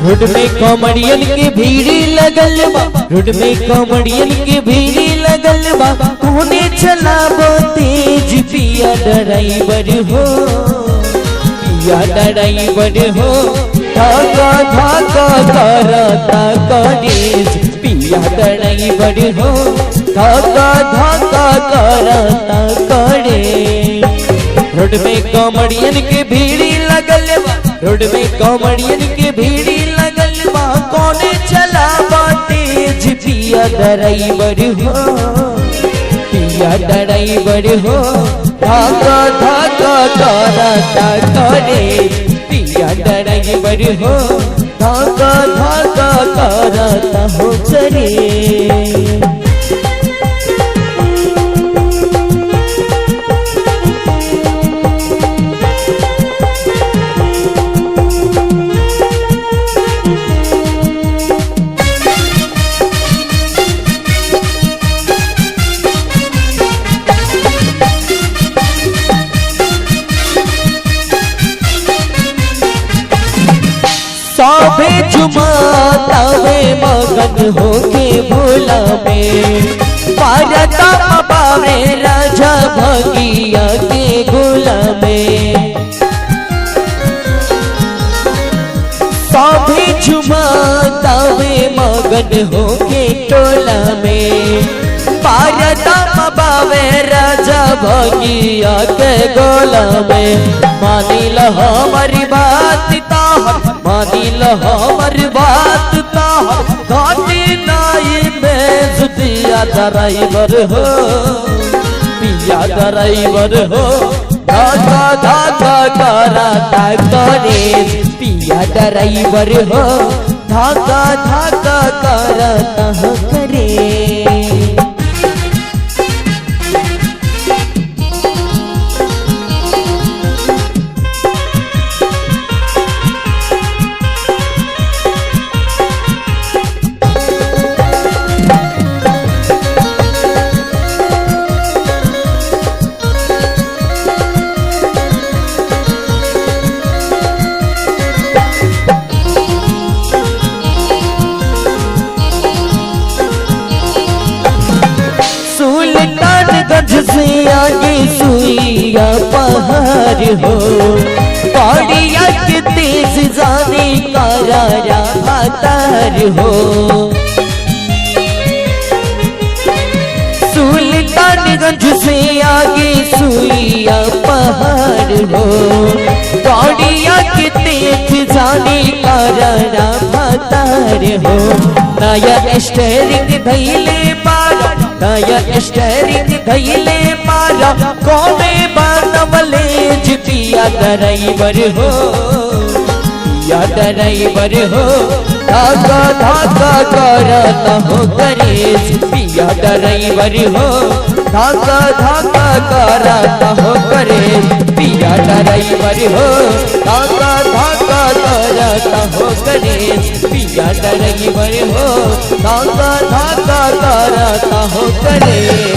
Road में comedian के भीड़ लगल बा, रोड में कॉमेडियन के भीड़ लगल बा। कोने चलाबो तेज पिया ड्राइवर हो, पिया ड्राइवर हो। धाका धाका करता कॉलेज पिया ड्राइवर हो, धाका धाका करता कॉलेज। रोड में कॉमेडियन के भीड़ लगल बा, रोड में कॉमेडियन के भीड़ लगल बा। कोने चलाबो तेज पिया ड्राइवर हो, पिया ड्राइवर हो। धाका धाका करता कॉलेज पिया ड्राइवर हो, धाका धाका करता हो करे। साबे जुमातावे मगन होके भोला में, पारता पावे राजा भगिया के गोला में। साबे जुमातावे मगन होके टोला में, पारता पावे राजा भगिया के गोला में। मानिल हमारी बात ताहर, मानिल हमारी बात ताहर। घाटी नाई में जुतिया ड्राइवर हो, पिया ड्राइवर हो। धाका धाका करता कॉलेज पिया ड्राइवर हो, धाका धाका करता हो करे। सुल्तानगंज से आगे सुइया पहाड़ हो, पहाड़िया के तेज जाने का राजा भातार हो। सुल्तानगंज से आगे सुइया पहाड़ हो, पहाड़िया के तेज जाने का राजा भातार हो। नया स्टेरिंग धैले पारा, नया स्टेरिंग धैले पारा। कोने बनवले पिया ड्राइवर हो, पिया ड्राइवर हो। धाका धाका करता हो करे पिया ड्राइवर हो, धाका धाका करता हो करे पिया ड्राइवर हो, धाका धाका करता हो करे पिया ड्राइवर हो, धाका धाका करता हो करे।